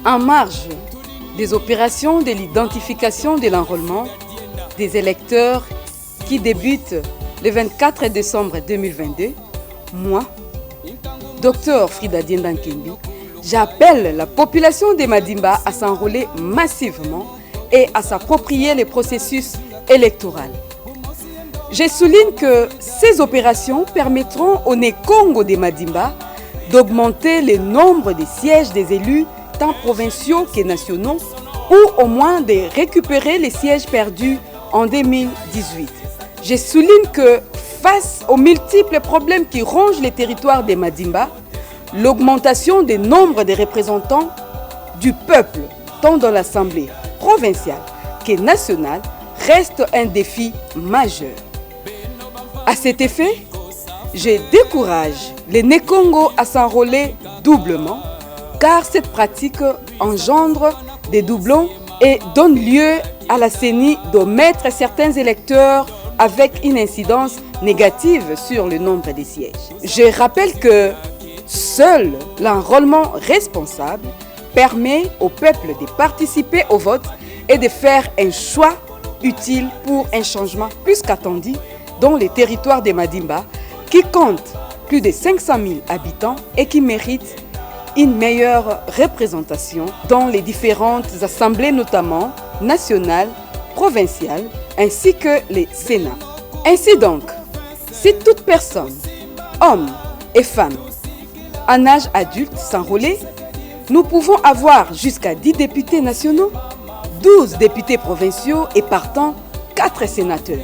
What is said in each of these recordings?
En marge des opérations de l'identification de l'enrôlement des électeurs qui débutent le 24 décembre 2022, moi, Dr Frida Dienda Nkembi, j'appelle la population de Madimba à s'enrôler massivement et à s'approprier les processus électoraux. Je souligne que ces opérations permettront au Nékongo de Madimba d'augmenter le nombre de sièges des élus tant provinciaux que nationaux ou au moins de récupérer les sièges perdus en 2018. Je souligne que face aux multiples problèmes qui rongent les territoires de Madimba, l'augmentation du nombre de représentants du peuple, tant dans l'Assemblée provinciale que nationale, reste un défi majeur. À cet effet, je décourage les Nékongo à s'enrôler doublement, car cette pratique engendre des doublons et donne lieu à la CENI d'omettre certains électeurs avec une incidence négative sur le nombre des sièges. Je rappelle que seul l'enrôlement responsable permet au peuple de participer au vote et de faire un choix utile pour un changement plus qu'attendu dans les territoires de Madimba qui compte plus de 500 000 habitants et qui mérite une meilleure représentation dans les différentes assemblées, notamment nationales, provinciales, ainsi que les Sénats. Ainsi donc, si toute personne, homme et femme, en âge adulte s'enrôler, nous pouvons avoir jusqu'à 10 députés nationaux, 12 députés provinciaux et partant 4 sénateurs.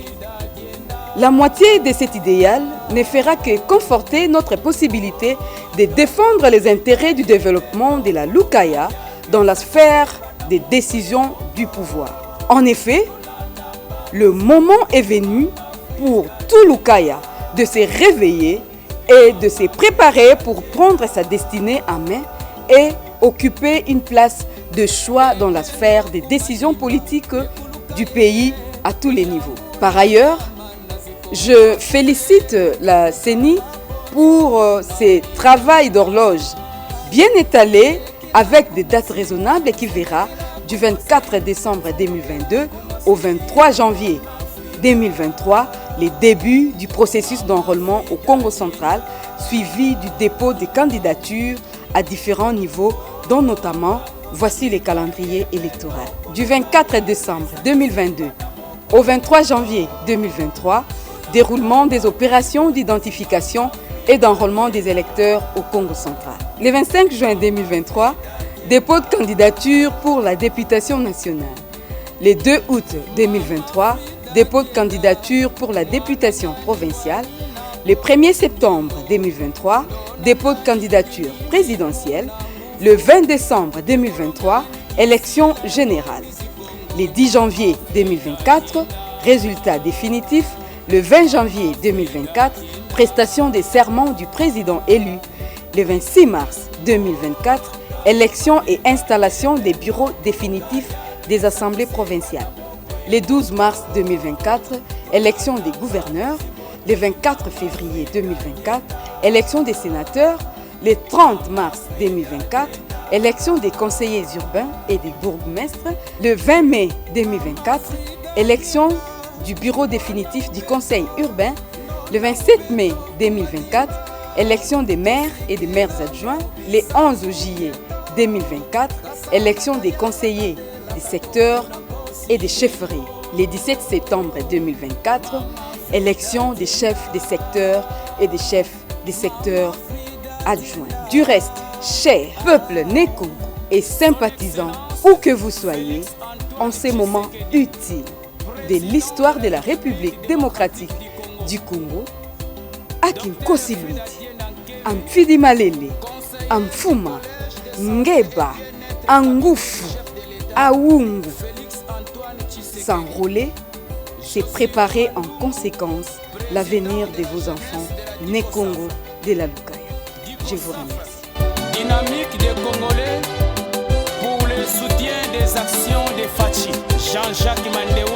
La moitié de cet idéal ne fera que conforter notre possibilité de défendre les intérêts du développement de la Lukaya dans la sphère des décisions du pouvoir. En effet, le moment est venu pour tout Lukaya de se réveiller et de se préparer pour prendre sa destinée en main et occuper une place de choix dans la sphère des décisions politiques du pays à tous les niveaux. Par ailleurs, je félicite la CENI pour ses travaux d'horloge bien étalés avec des dates raisonnables qui verra du 24 décembre 2022 au 23 janvier 2023 les débuts du processus d'enrôlement au Congo central, suivi du dépôt des candidatures à différents niveaux, dont notamment, voici les calendriers électoraux. Du 24 décembre 2022 au 23 janvier 2023, déroulement des opérations d'identification et d'enrôlement des électeurs au Congo central. Le 25 juin 2023, dépôt de candidature pour la députation nationale. Le 2 août 2023, dépôt de candidature pour la députation provinciale. Le 1er septembre 2023, dépôt de candidature présidentielle. Le 20 décembre 2023, élection générale. Le 10 janvier 2024, résultat définitif. Le 20 janvier 2024, prestation des serments du président élu. Le 26 mars 2024, élection et installation des bureaux définitifs des assemblées provinciales. Le 12 mars 2024, élection des gouverneurs. Le 24 février 2024, élection des sénateurs. Le 30 mars 2024, élection des conseillers urbains et des bourgmestres. Le 20 mai 2024, élection du bureau définitif du conseil urbain. Le 27 mai 2024, élection des maires et des maires adjoints. Le 11 juillet 2024, élection des conseillers des secteurs et des chefferies. Le 17 septembre 2024, élection des chefs des secteurs et des chefs des secteurs adjoints. Du reste, chers peuple Nékongo et sympathisants, où que vous soyez, en ces moments utiles de l'histoire de la République démocratique du Congo, Akinkosi Lwiti, Amfidi Malele, Amfuma, Ngeba, Angufu, Aoungu. S'enrôler, c'est préparer en conséquence l'avenir de vos enfants Nékongo de la Lukaya. Je vous remercie. Dynamique des Congolais pour le soutien des actions de Fachi. Jean-Jacques Mandéoula.